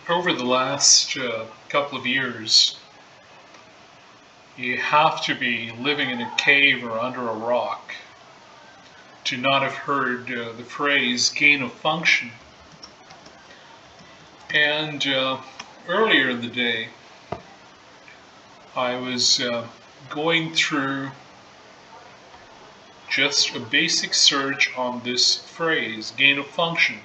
Over the last couple of years, you have to be living in a cave or under a rock to not have heard the phrase gain of function. And earlier in the day, I was going through just a basic search on this phrase, gain of function.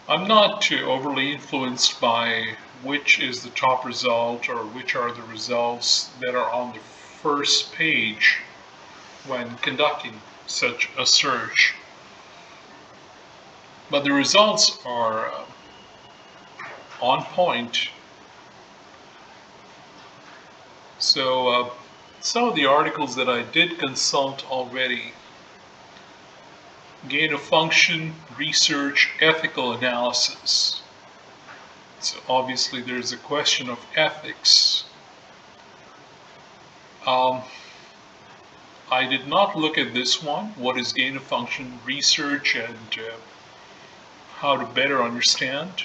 I'm not too overly influenced by which is the top result or which are the results that are on the first page when conducting such a search. But the results are on point. So some of the articles that I did consult already: gain of function, research, ethical analysis. So obviously there's a question of ethics. I did not look at this one, what is gain of function, research, and how to better understand.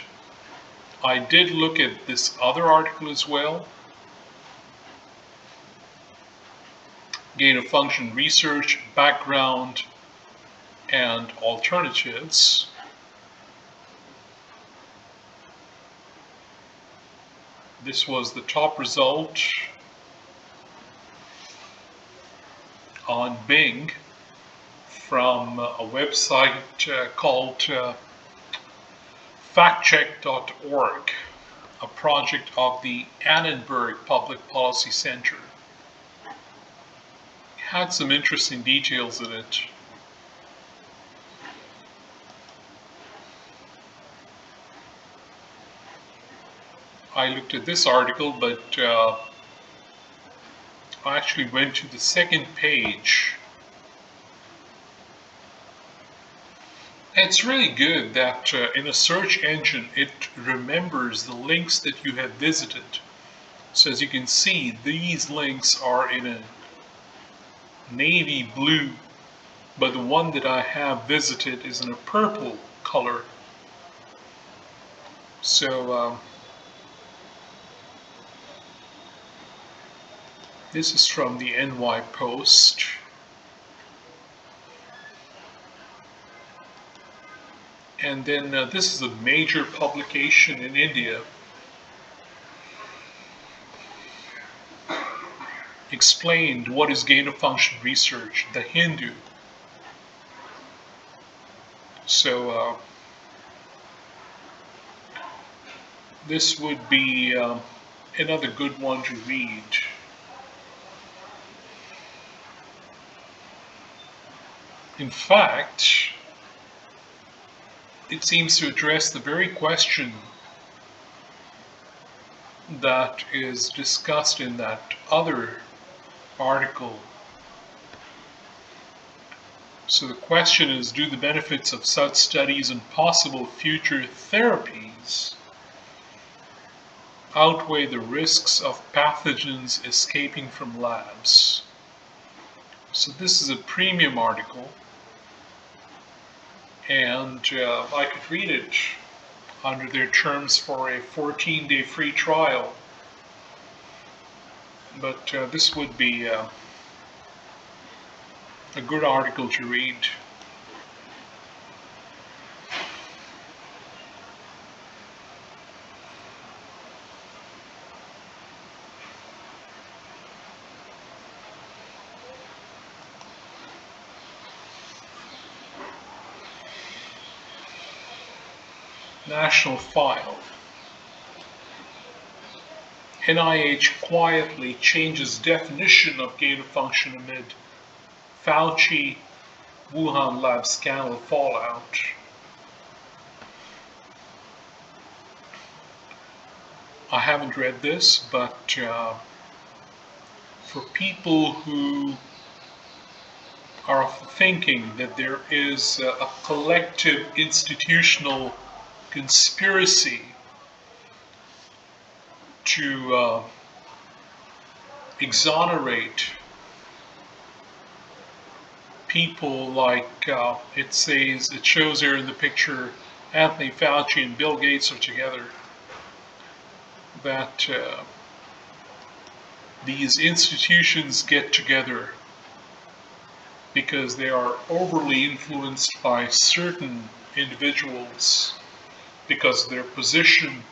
I did look at this other article as well, gain of function, research, background, and alternatives. This was the top result on Bing from a website called factcheck.org, a project of the Annenberg Public Policy Center. It had some interesting details in it. I looked at this article, but I actually went to the second page. It's really good that in a search engine it remembers the links that you have visited. So as you can see, these links are in a navy blue, but the one that I have visited is in a purple color. So this is from the NY Post. And then this is a major publication in India. Explained what is gain of function research, The Hindu. So this would be another good one to read. In fact, it seems to address the very question that is discussed in that other article. So the question is, do the benefits of such studies and possible future therapies outweigh the risks of pathogens escaping from labs? So this is a premium article, and I could read it under their terms for a 14-day free trial. But this would be a good article to read. National File. NIH quietly changes definition of gain of function amid Fauci Wuhan lab scandal fallout. I haven't read this, but for people who are thinking that there is a collective institutional conspiracy to exonerate people like it shows here in the picture, Anthony Fauci and Bill Gates are together, that these institutions get together because they are overly influenced by certain individuals because of their position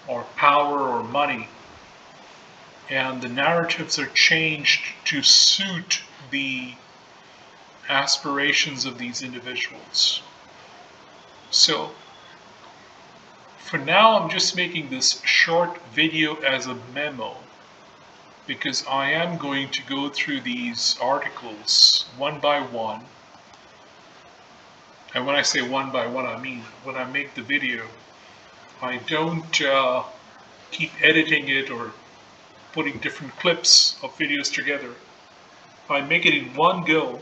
or power or money, and the narratives are changed to suit the aspirations of these individuals. So for now, I'm just making this short video as a memo because I am going to go through these articles one by one. And when I say one by one, I mean when I make the video, I don't keep editing it or putting different clips of videos together. I make it in one go.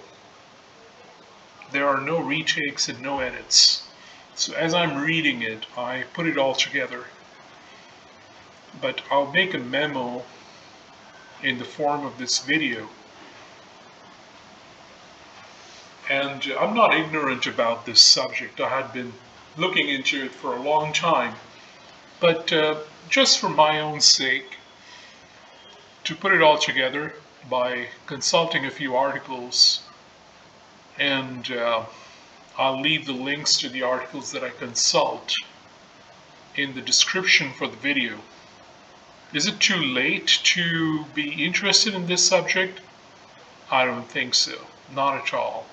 There are no retakes and no edits. So as I'm reading it, I put it all together. But I'll make a memo in the form of this video. And I'm not ignorant about this subject. I had been looking into it for a long time. But just for my own sake, to put it all together by consulting a few articles, and I'll leave the links to the articles that I consult in the description for the video. Is it too late to be interested in this subject? I don't think so. Not at all.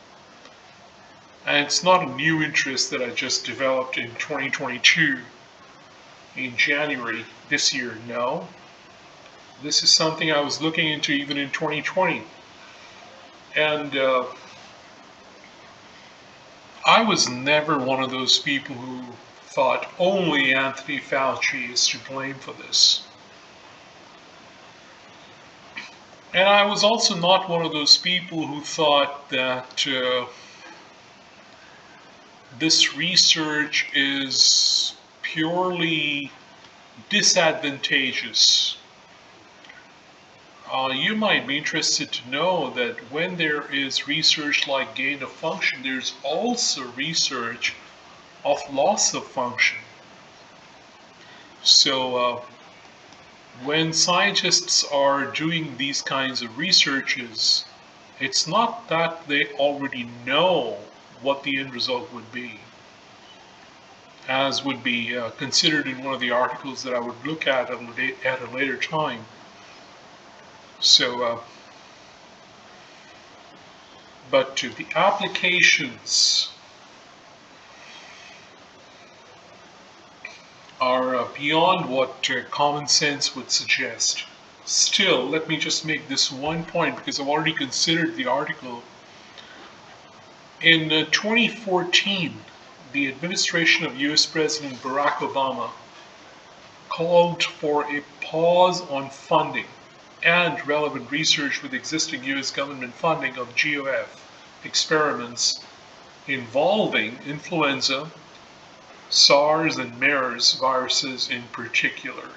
And it's not a new interest that I just developed in 2022, in January this year. No. This is something I was looking into even in 2020. And I was never one of those people who thought only Anthony Fauci is to blame for this. And I was also not one of those people who thought that this research is purely disadvantageous. You might be interested to know that when there is research like gain of function, there's also research of loss of function. So when scientists are doing these kinds of researches, it's not that they already know what the end result would be, as would be considered in one of the articles that I would look at a later time. So, but the applications are beyond what common sense would suggest. Still, let me just make this one point because I've already considered the article. In 2014, the administration of US President Barack Obama called for a pause on funding and relevant research with existing US government funding of GoF experiments involving influenza, SARS, and MERS viruses in particular.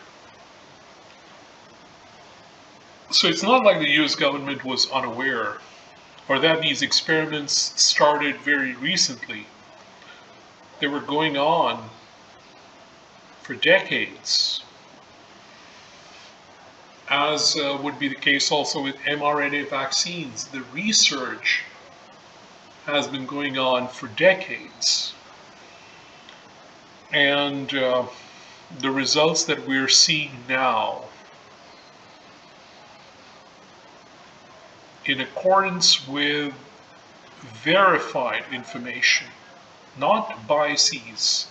So it's not like the US government was unaware or that these experiments started very recently. They were going on for decades, as would be the case also with mRNA vaccines. The research has been going on for decades. And the results that we're seeing now, in accordance with verified information, not biases,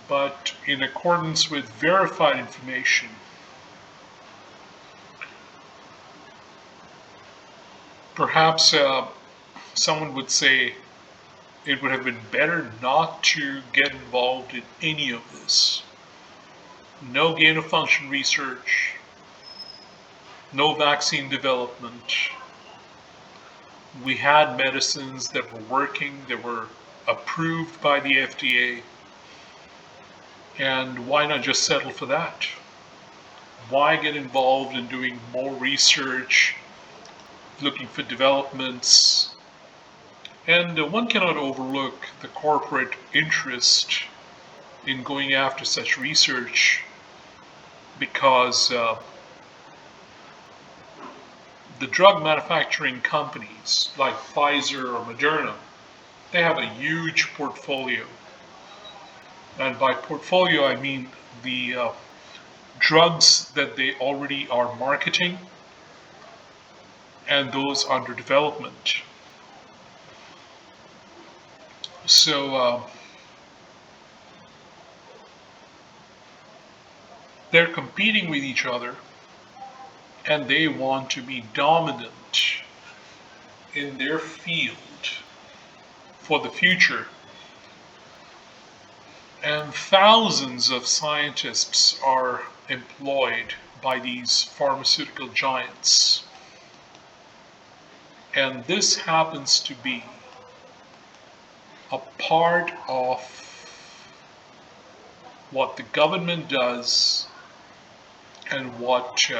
but in accordance with verified information, perhaps someone would say it would have been better not to get involved in any of this. No gain of function research, no vaccine development. We had medicines that were working, that were approved by the FDA, and why not just settle for that? Why get involved in doing more research, looking for developments, And one cannot overlook the corporate interest in going after such research because the drug manufacturing companies like Pfizer or Moderna, they have a huge portfolio. And by portfolio, I mean the drugs that they already are marketing and those under development. So they're competing with each other and they want to be dominant in their field for the future. And thousands of scientists are employed by these pharmaceutical giants. And this happens to be a part of what the government does and what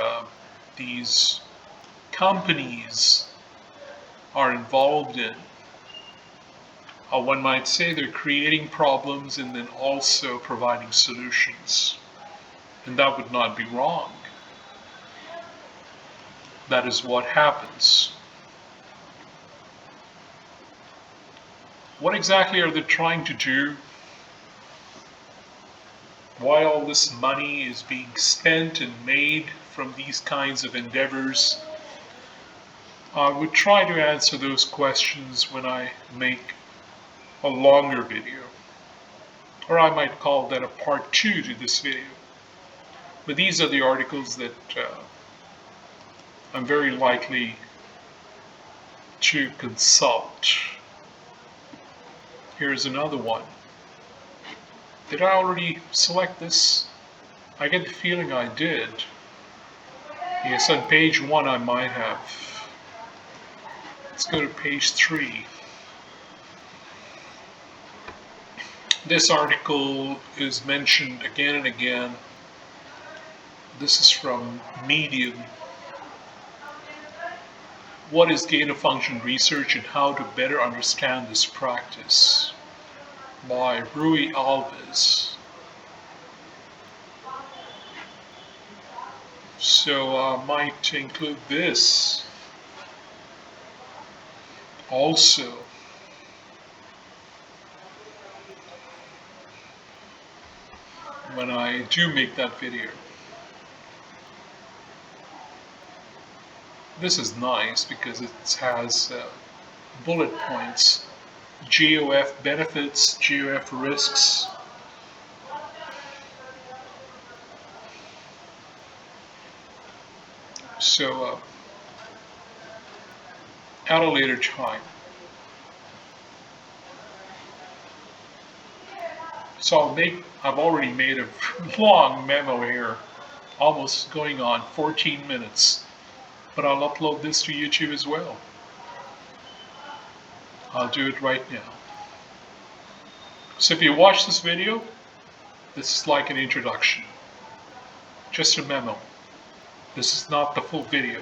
these companies are involved in. One might say they're creating problems and then also providing solutions. And that would not be wrong. That is what happens. What exactly are they trying to do? Why all this money is being spent and made from these kinds of endeavors? I would try to answer those questions when I make a longer video. Or I might call that a part 2 to this video. But these are the articles that I'm very likely to consult. Here's another one. Did I already select this? I get the feeling I did. Yes, on page 1 I might have. Let's go to page 3. This article is mentioned again and again. This is from Medium. What is gain-of-function research and how to better understand this practice? By Rui Alves. So I might include this also. When I do make that video. This is nice because it has bullet points. GoF benefits, GoF risks. So at a later time. So I've already made a long memo here, almost going on 14 minutes, but I'll upload this to YouTube as well. I'll do it right now. So if you watch this video, this is like an introduction, just a memo. This is not the full video,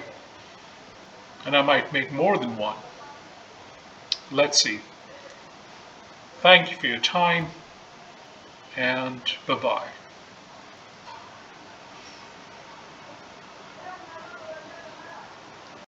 and I might make more than one. Let's see. Thank you for your time, and bye-bye.